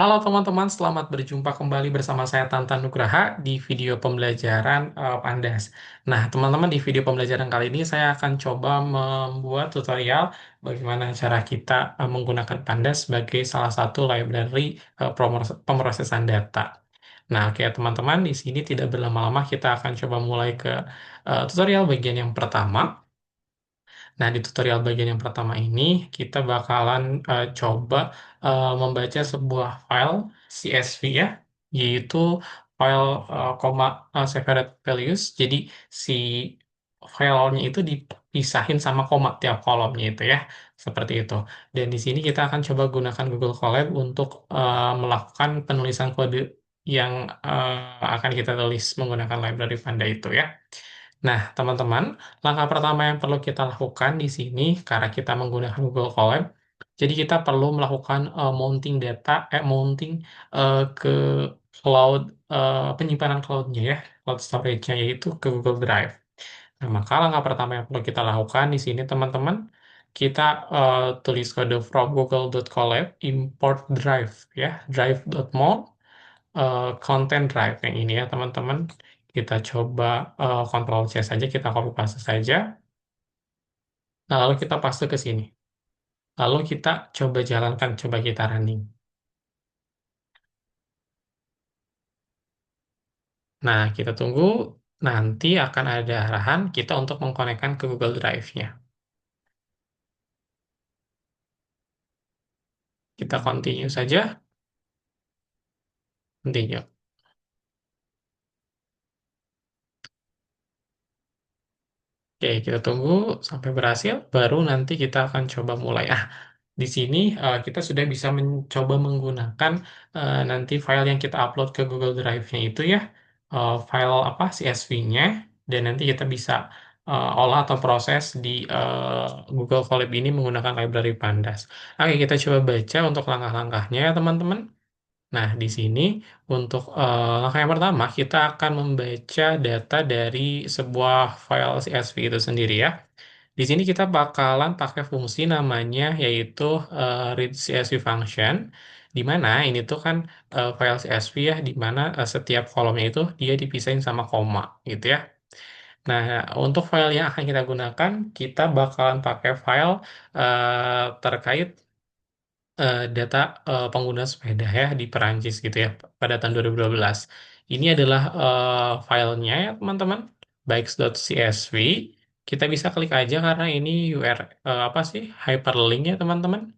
Halo teman-teman, selamat berjumpa kembali bersama saya Tantan Nugraha di video pembelajaran Pandas. Nah, teman-teman, di video pembelajaran kali ini saya akan coba membuat tutorial bagaimana cara kita menggunakan Pandas sebagai salah satu library pemrosesan data. Nah, oke teman-teman, di sini tidak berlama-lama kita akan coba mulai ke tutorial bagian yang pertama. Nah, di tutorial bagian yang pertama ini, kita bakalan coba membaca sebuah file CSV ya, yaitu file separate values. Jadi, si filenya itu dipisahin sama koma tiap kolomnya itu ya, seperti itu. Dan di sini kita akan coba gunakan Google Colab untuk melakukan penulisan kode yang akan kita tulis menggunakan library Panda itu ya. Nah, teman-teman, langkah pertama yang perlu kita lakukan di sini, karena kita menggunakan Google Colab, jadi kita perlu melakukan mounting ke cloud, penyimpanan cloud-nya ya, cloud storage-nya, yaitu ke Google Drive. Nah, maka langkah pertama yang perlu kita lakukan di sini, teman-teman, kita tulis kode from google.colab import drive ya, drive.mol content drive yang ini ya teman-teman. Kita coba Ctrl C saja, kita copy paste saja. Nah, lalu kita paste ke sini. Lalu kita coba jalankan, coba kita running. Nah, kita tunggu, nanti akan ada arahan kita untuk mengkonekkan ke Google Drive-nya. Kita continue saja, continue. Oke, kita tunggu sampai berhasil, baru nanti kita akan coba mulai. Di sini kita sudah bisa mencoba menggunakan nanti file yang kita upload ke Google Drive-nya itu ya, file apa CSV-nya, dan nanti kita bisa olah atau proses di Google Colab ini menggunakan library Pandas. Oke, kita coba baca untuk langkah-langkahnya ya teman-teman. Nah, di sini untuk langkah yang pertama, kita akan membaca data dari sebuah file CSV itu sendiri ya. Di sini kita bakalan pakai fungsi namanya yaitu read CSV function, di mana ini tuh kan file CSV ya, di mana setiap kolomnya itu dia dipisahin sama koma gitu ya. Nah, untuk file yang akan kita gunakan, kita bakalan pakai file terkait data pengguna sepeda ya di Perancis gitu ya pada tahun 2012. Ini adalah filenya ya teman-teman, bikes.csv. Kita bisa klik aja karena ini apa sih hyperlink ya teman-teman.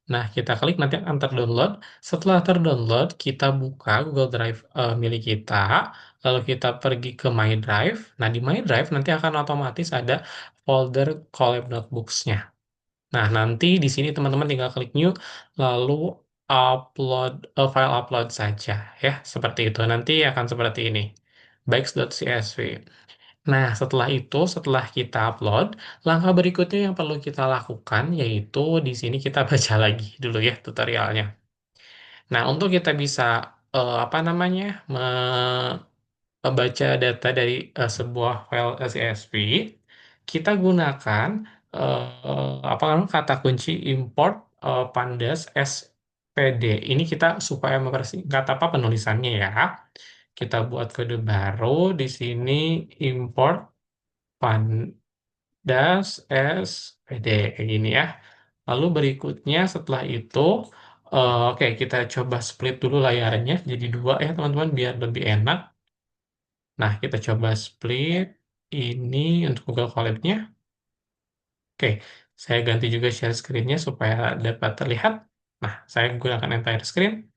Nah, kita klik nanti akan terdownload. Setelah terdownload, kita buka Google Drive milik kita, lalu kita pergi ke My Drive. Nah, di My Drive nanti akan otomatis ada folder Collab Notebooks-nya. Nah, nanti di sini teman-teman tinggal klik new, lalu upload file upload saja ya, seperti itu. Nanti akan seperti ini. Bikes.csv. Nah, setelah itu, setelah kita upload, langkah berikutnya yang perlu kita lakukan yaitu di sini kita baca lagi dulu ya tutorialnya. Nah, untuk kita bisa apa namanya membaca data dari sebuah file CSV, kita gunakan apa namanya kata kunci import pandas SPD. Ini kita supaya mempersingkat apa penulisannya ya. Kita buat kode baru di sini import pandas SPD kayak gini ya. Lalu berikutnya setelah itu, oke kita coba split dulu layarnya jadi dua ya teman-teman biar lebih enak. Nah, kita coba split ini untuk Google Colab-nya. Oke, saya ganti juga share screen-nya supaya dapat terlihat. Nah, saya gunakan entire screen.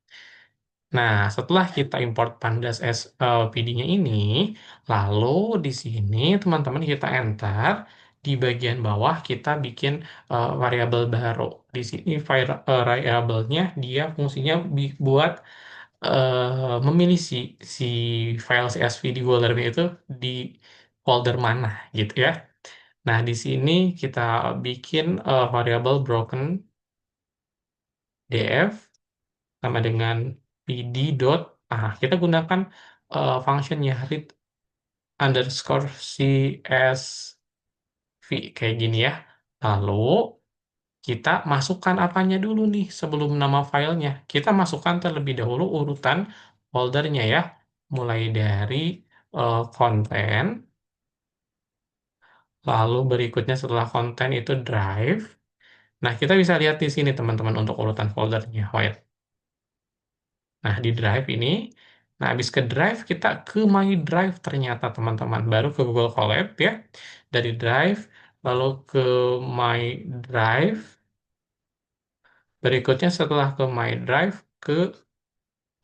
Nah, setelah kita import pandas SPD-nya ini, lalu di sini teman-teman kita enter, di bagian bawah kita bikin variabel baru. Di sini variabelnya dia fungsinya buat memilih si file CSV di folder itu di folder mana gitu ya. Nah, di sini kita bikin variabel broken df sama dengan pd dot kita gunakan functionnya read underscore csv kayak gini ya. Lalu kita masukkan apanya dulu nih sebelum nama filenya. Kita masukkan terlebih dahulu urutan foldernya ya. Mulai dari konten, lalu berikutnya setelah konten itu drive. Nah, kita bisa lihat di sini teman-teman untuk urutan foldernya. Wait. Nah, di drive ini, nah habis ke drive, kita ke My Drive ternyata teman-teman. Baru ke Google Colab ya. Dari drive, lalu ke My Drive. Berikutnya setelah ke My Drive, ke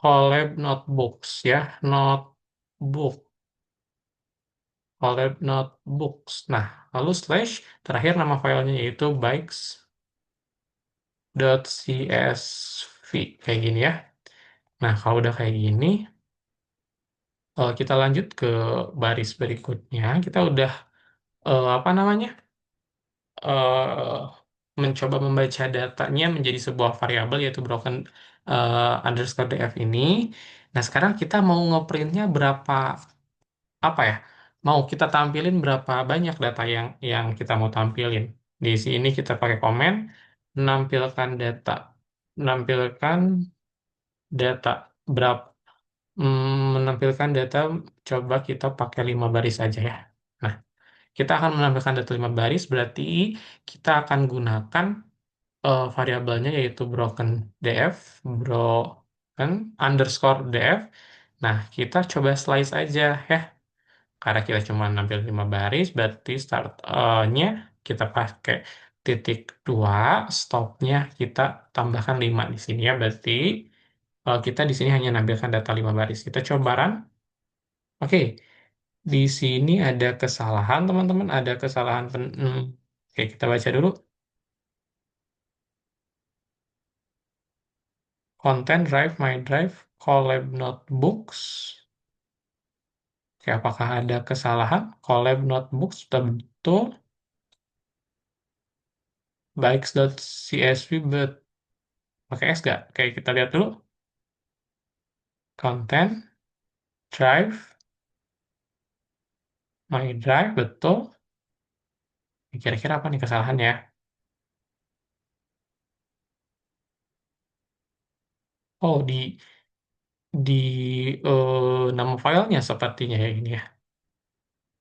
Colab Notebooks ya. Notebook. Colab Notebooks. Nah, lalu slash, terakhir nama filenya yaitu bikes.csv. Kayak gini ya. Nah, kalau udah kayak gini, kita lanjut ke baris berikutnya. Kita udah apa namanya eh, mencoba membaca datanya menjadi sebuah variabel yaitu broken underscore df ini. Nah sekarang kita mau ngeprintnya berapa apa ya? Mau kita tampilin berapa banyak data yang kita mau tampilin. Di sini kita pakai komen menampilkan data, menampilkan data berapa menampilkan data coba kita pakai 5 baris aja ya. Nah, kita akan menampilkan data 5 baris, berarti kita akan gunakan variabelnya yaitu broken underscore df. Nah, kita coba slice aja ya. Karena kita cuma nampil 5 baris, berarti start-nya kita pakai titik 2, stopnya kita tambahkan 5 di sini ya. Berarti kita di sini hanya nampilkan data 5 baris. Kita coba run. Oke, di sini ada kesalahan, teman-teman. Ada kesalahan. Oke, kita baca dulu. Content drive, my drive, collab notebooks. Oke, apakah ada kesalahan? Collab notebooks sudah betul. Bikes.csv, pakai S nggak? Oke, kita lihat dulu. Content, drive, my drive, betul. Kira-kira apa nih kesalahannya? Oh, di nama filenya sepertinya ya ini ya.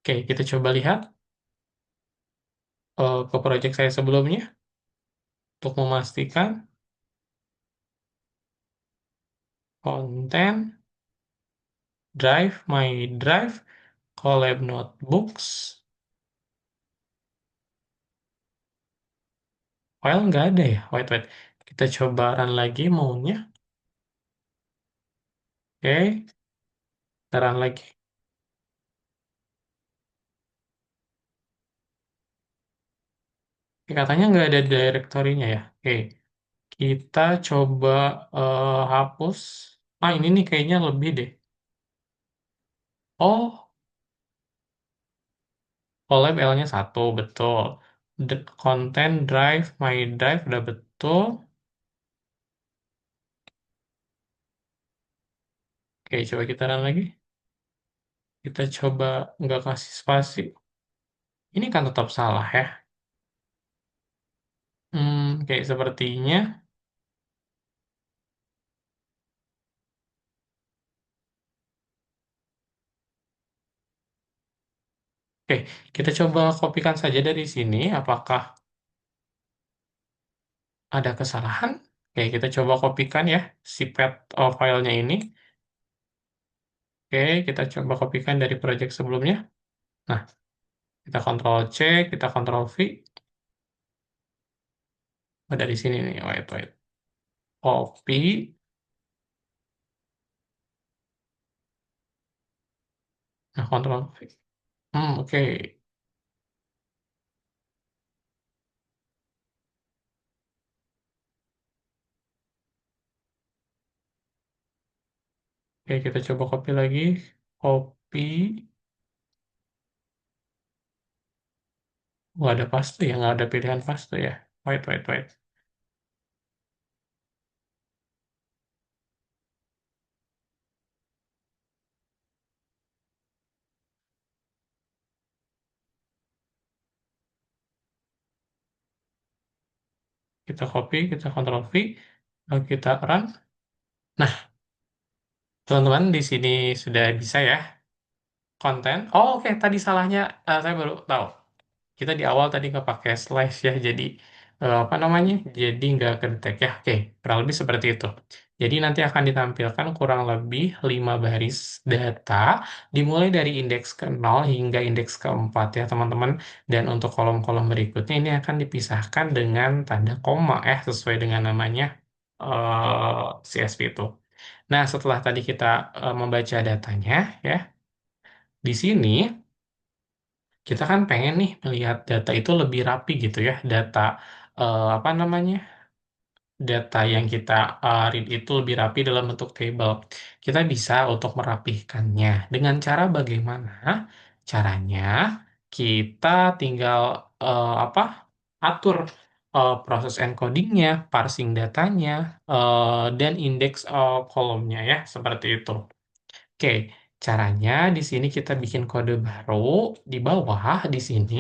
Oke, kita coba lihat ke project saya sebelumnya untuk memastikan konten, drive, my drive, collab notebooks. File nggak ada ya? Wait. Kita coba run lagi maunya. Oke, kita run lagi. Katanya nggak ada direktorinya ya. Oke, kita coba hapus. Ah, ini nih kayaknya lebih deh. Oh, collab L-nya satu, betul. Content drive, my drive udah betul. Oke, coba kita run lagi. Kita coba nggak kasih spasi. Ini kan tetap salah ya. Kayak sepertinya. Oke, kita coba kopikan saja dari sini. Apakah ada kesalahan? Oke, kita coba kopikan ya si pet filenya ini. Oke, kita coba kopikan dari project sebelumnya. Nah, kita Ctrl C, kita Ctrl V. Oh, dari sini nih, wait. Copy, nah Ctrl V. Oke. Oke, kita coba copy lagi. Copy. Nggak ada paste ya, nggak ada pilihan paste ya. Wait. Kita copy, kita Ctrl V, lalu kita run. Nah, teman-teman di sini sudah bisa ya konten. Oh, oke, tadi salahnya saya baru tahu. Kita di awal tadi nggak pakai slash ya, jadi apa namanya? Jadi nggak kedetek ya. Oke, kurang lebih seperti itu. Jadi nanti akan ditampilkan kurang lebih 5 baris data dimulai dari indeks ke 0 hingga indeks ke 4 ya teman-teman. Dan untuk kolom-kolom berikutnya ini akan dipisahkan dengan tanda koma sesuai dengan namanya CSV itu. Nah, setelah tadi kita membaca datanya ya, di sini kita kan pengen nih melihat data itu lebih rapi gitu ya, data apa namanya, data yang kita read itu lebih rapi dalam bentuk table. Kita bisa untuk merapihkannya dengan cara bagaimana? Caranya kita tinggal apa? Atur proses encodingnya, parsing datanya, dan indeks kolomnya ya, seperti itu. Oke, caranya di sini kita bikin kode baru. Di bawah di sini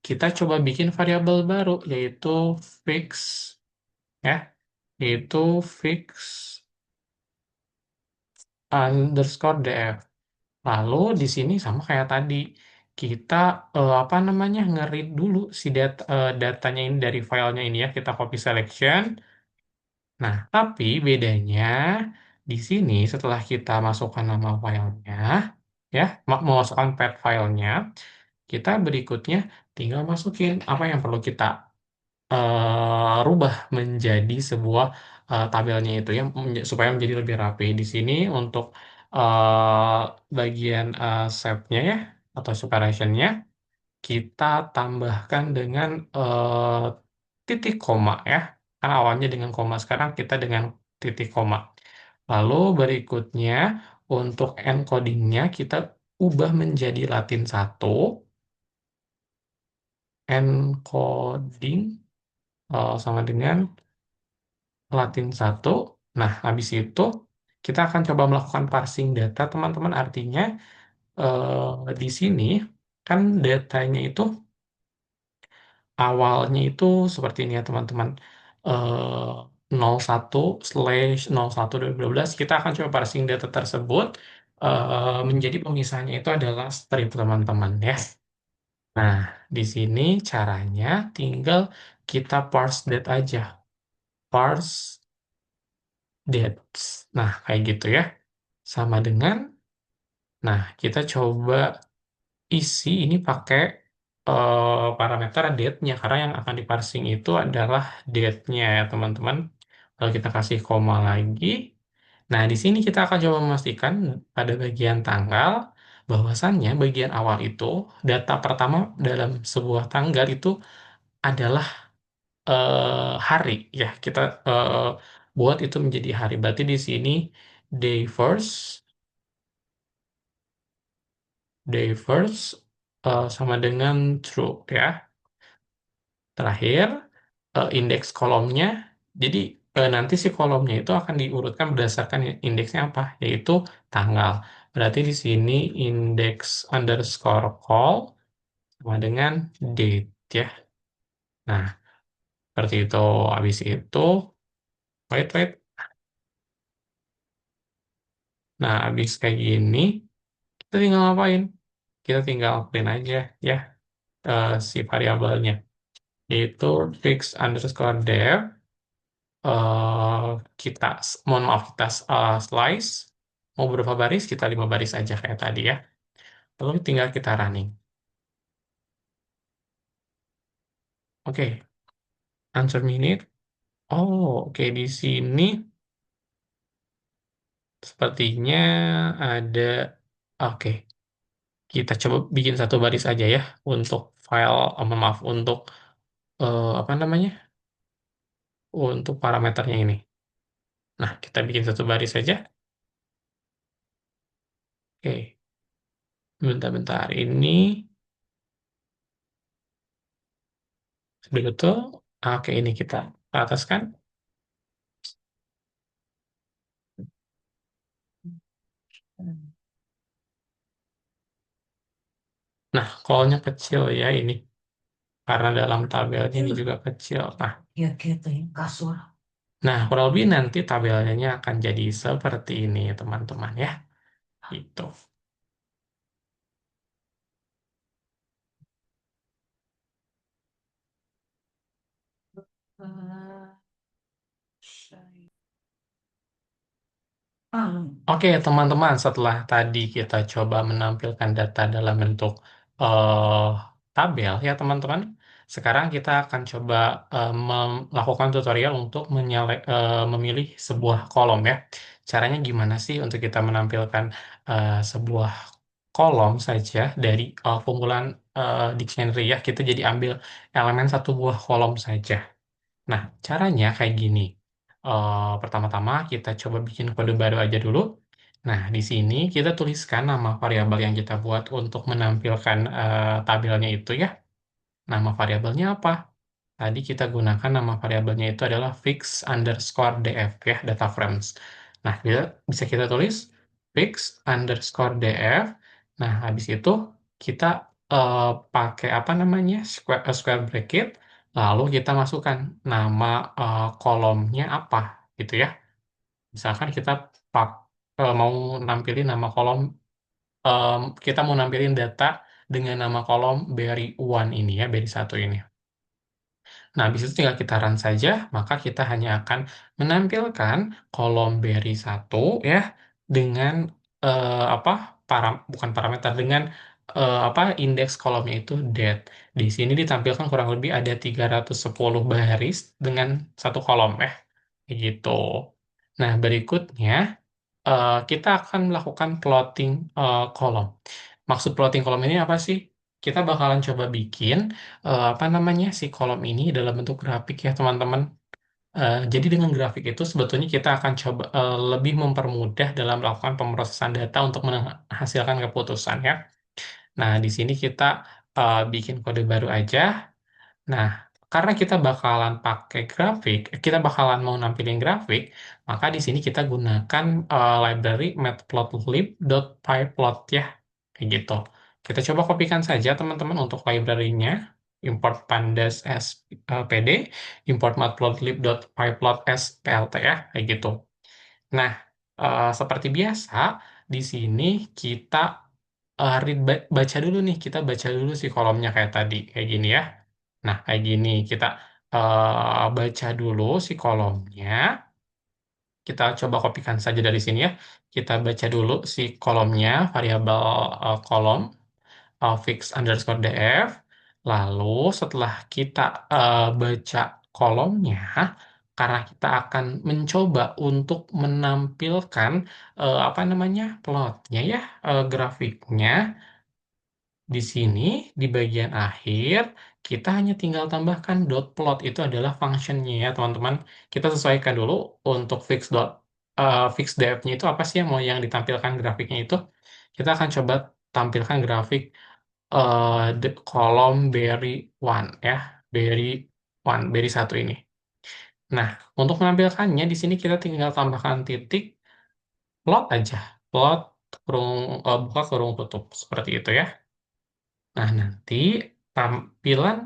kita coba bikin variabel baru yaitu fix ya, yaitu fix underscore df. Lalu di sini sama kayak tadi kita apa namanya nge-read dulu si datanya ini dari filenya ini ya, kita copy selection. Nah, tapi bedanya di sini setelah kita masukkan nama filenya ya, memasukkan path filenya, kita berikutnya tinggal masukin apa yang perlu kita rubah menjadi sebuah tabelnya itu ya, supaya menjadi lebih rapi. Di sini untuk bagian shape-nya ya atau separationnya kita tambahkan dengan titik koma ya. Karena awalnya dengan koma, sekarang kita dengan titik koma. Lalu berikutnya untuk encodingnya kita ubah menjadi Latin 1, encoding sama dengan Latin 1. Nah, habis itu kita akan coba melakukan parsing data, teman-teman. Artinya di sini kan datanya itu awalnya itu seperti ini ya, teman-teman. 01/01/2012 kita akan coba parsing data tersebut menjadi pemisahnya itu adalah strip, teman-teman ya. Nah, di sini caranya tinggal kita parse date aja. Parse dates. Nah, kayak gitu ya. Sama dengan, nah kita coba isi ini pakai parameter date-nya. Karena yang akan diparsing itu adalah date-nya ya, teman-teman. Lalu kita kasih koma lagi. Nah, di sini kita akan coba memastikan pada bagian tanggal, bahwasannya bagian awal itu, data pertama dalam sebuah tanggal itu adalah hari ya, kita eh, buat itu menjadi hari. Berarti di sini day first, sama dengan true ya. Terakhir indeks kolomnya. Jadi nanti si kolomnya itu akan diurutkan berdasarkan indeksnya apa, yaitu tanggal. Berarti di sini indeks underscore call sama dengan date ya. Nah, seperti itu. Habis itu, wait. Nah, habis kayak gini, kita tinggal ngapain? Kita tinggal print aja ya si variabelnya, yaitu fix underscore def. Kita, mohon maaf, kita slice. Mau berapa baris? Kita 5 baris aja kayak tadi ya. Lalu tinggal kita running. Oke, answer minute. Oh, oke, di sini sepertinya ada. Oke, kita coba bikin satu baris aja ya untuk file, maaf, untuk apa namanya? Untuk parameternya ini. Nah, kita bikin satu baris saja. Oke, bentar-bentar. Ini sudah betul. Oke, ini kita ataskan. Nah, call-nya kecil ya ini. karena dalam tabelnya ini juga kecil. Nah, kurang lebih nanti tabelnya akan jadi seperti ini, teman-teman ya. Gitu. Oke, teman-teman, setelah tadi kita coba menampilkan data dalam bentuk eh, tabel, ya teman-teman. Sekarang kita akan coba melakukan tutorial untuk memilih sebuah kolom ya. Caranya gimana sih untuk kita menampilkan sebuah kolom saja dari kumpulan dictionary ya. Kita jadi ambil elemen satu buah kolom saja. Nah, caranya kayak gini. Pertama-tama kita coba bikin kode baru aja dulu. Nah, di sini kita tuliskan nama variabel yang kita buat untuk menampilkan tabelnya itu ya. Nama variabelnya apa? Tadi kita gunakan nama variabelnya itu adalah fix underscore df ya, data frames. Nah, bisa kita tulis fix underscore df. Nah, habis itu kita eh, pakai apa namanya square bracket, lalu kita masukkan nama kolomnya apa gitu ya. Misalkan kita pak, mau nampilin nama kolom, em, kita mau nampilin data dengan nama kolom berry one ini ya, berry satu ini. Nah, habis itu tinggal kita run saja, maka kita hanya akan menampilkan kolom berry satu ya dengan apa bukan parameter dengan apa indeks kolomnya itu date. Di sini ditampilkan kurang lebih ada 310 baris dengan satu kolom ya. Kayak gitu. Nah, berikutnya kita akan melakukan plotting kolom. Maksud plotting kolom ini apa sih? Kita bakalan coba bikin apa namanya si kolom ini dalam bentuk grafik ya teman-teman. Jadi dengan grafik itu sebetulnya kita akan coba lebih mempermudah dalam melakukan pemrosesan data untuk menghasilkan keputusan ya. Nah, di sini kita bikin kode baru aja. Nah, karena kita bakalan pakai grafik, kita bakalan mau nampilin grafik, maka di sini kita gunakan library matplotlib.pyplot ya, kayak gitu. Kita coba kopikan saja teman-teman untuk library-nya, import pandas as pd, import matplotlib.pyplot as plt ya, kayak gitu. Nah, seperti biasa, di sini kita baca dulu nih, kita baca dulu si kolomnya kayak tadi, kayak gini ya. Nah, kayak gini, kita baca dulu si kolomnya, kita coba kopikan saja dari sini ya. Kita baca dulu si kolomnya, variabel kolom, fix underscore df. Lalu setelah kita baca kolomnya, karena kita akan mencoba untuk menampilkan apa namanya plotnya ya, grafiknya. Di sini, di bagian akhir, kita hanya tinggal tambahkan dot plot. Itu adalah functionnya ya, teman-teman. Kita sesuaikan dulu untuk fix depth-nya itu apa sih yang mau yang ditampilkan grafiknya itu. Kita akan coba tampilkan grafik kolom berry one ya, berry one, berry satu ini. Nah, untuk menampilkannya di sini kita tinggal tambahkan titik plot aja. Plot buka kurung tutup seperti itu ya. Nah, nanti tampilan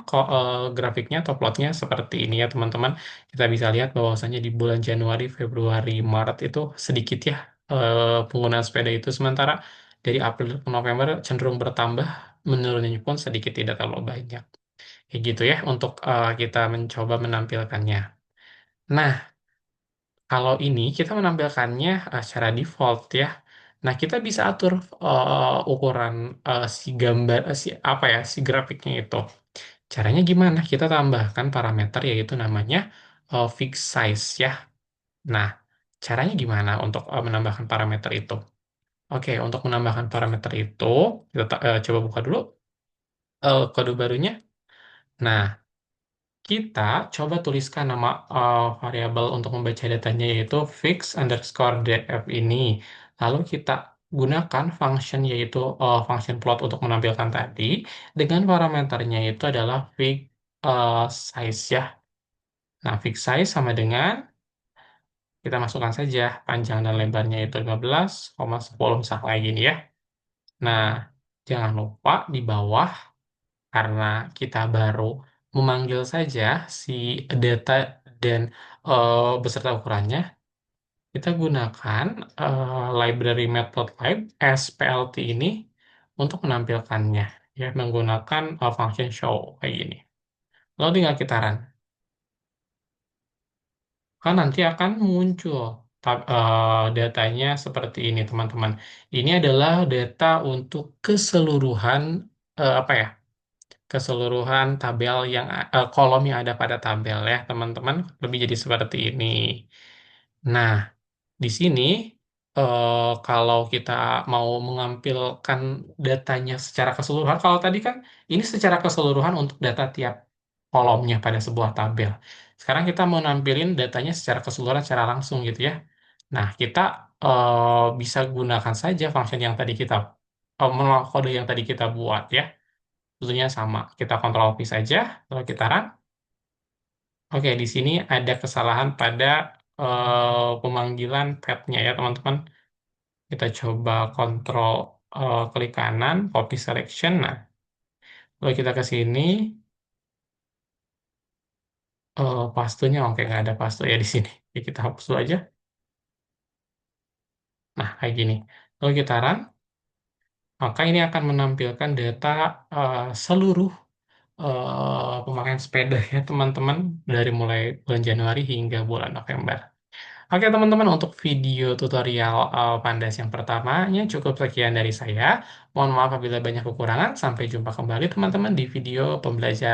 grafiknya atau plotnya seperti ini ya, teman-teman. Kita bisa lihat bahwasannya di bulan Januari, Februari, Maret itu sedikit ya penggunaan sepeda itu. Sementara dari April ke November cenderung bertambah, menurunnya pun sedikit tidak terlalu banyak. Kayak gitu ya untuk kita mencoba menampilkannya. Nah, kalau ini kita menampilkannya secara default ya. Nah, kita bisa atur ukuran si gambar si apa ya, si grafiknya itu. Caranya gimana? Kita tambahkan parameter yaitu namanya fix size ya. Nah, caranya gimana untuk menambahkan parameter itu? Oke, untuk menambahkan parameter itu, kita coba buka dulu kode barunya. Nah, kita coba tuliskan nama variabel untuk membaca datanya yaitu fix underscore df ini. Lalu kita gunakan function yaitu function plot untuk menampilkan tadi dengan parameternya itu adalah fix size ya. Nah, fix size sama dengan kita masukkan saja panjang dan lebarnya itu 15,10 misalnya kayak gini ya. Nah, jangan lupa di bawah karena kita baru memanggil saja si data dan beserta ukurannya, kita gunakan library matplotlib SPLT ini untuk menampilkannya, ya, menggunakan function show kayak gini. Lalu tinggal kita run. Kan nanti akan muncul datanya seperti ini, teman-teman. Ini adalah data untuk keseluruhan apa ya? Keseluruhan tabel yang kolom yang ada pada tabel ya, teman-teman. Lebih jadi seperti ini. Nah, di sini kalau kita mau mengampilkan datanya secara keseluruhan, kalau tadi kan ini secara keseluruhan untuk data tiap kolomnya pada sebuah tabel. Sekarang kita mau nampilin datanya secara keseluruhan, secara langsung gitu ya. Nah, kita bisa gunakan saja function yang tadi kita, kode yang tadi kita buat ya. Tentunya sama. Kita Ctrl V saja, lalu kita run. Oke, di sini ada kesalahan pada pemanggilan path-nya ya, teman-teman. Kita coba kontrol klik kanan, copy selection. Nah, lalu kita ke sini, pastunya oke nggak ada pastu ya di sini. Oke, kita hapus dulu aja. Nah, kayak gini. Lalu kita run, maka ini akan menampilkan data seluruh pemakaian sepeda ya teman-teman dari mulai bulan Januari hingga bulan November. Oke teman-teman, untuk video tutorial Pandas yang pertamanya cukup sekian dari saya. Mohon maaf apabila banyak kekurangan. Sampai jumpa kembali teman-teman di video pembelajaran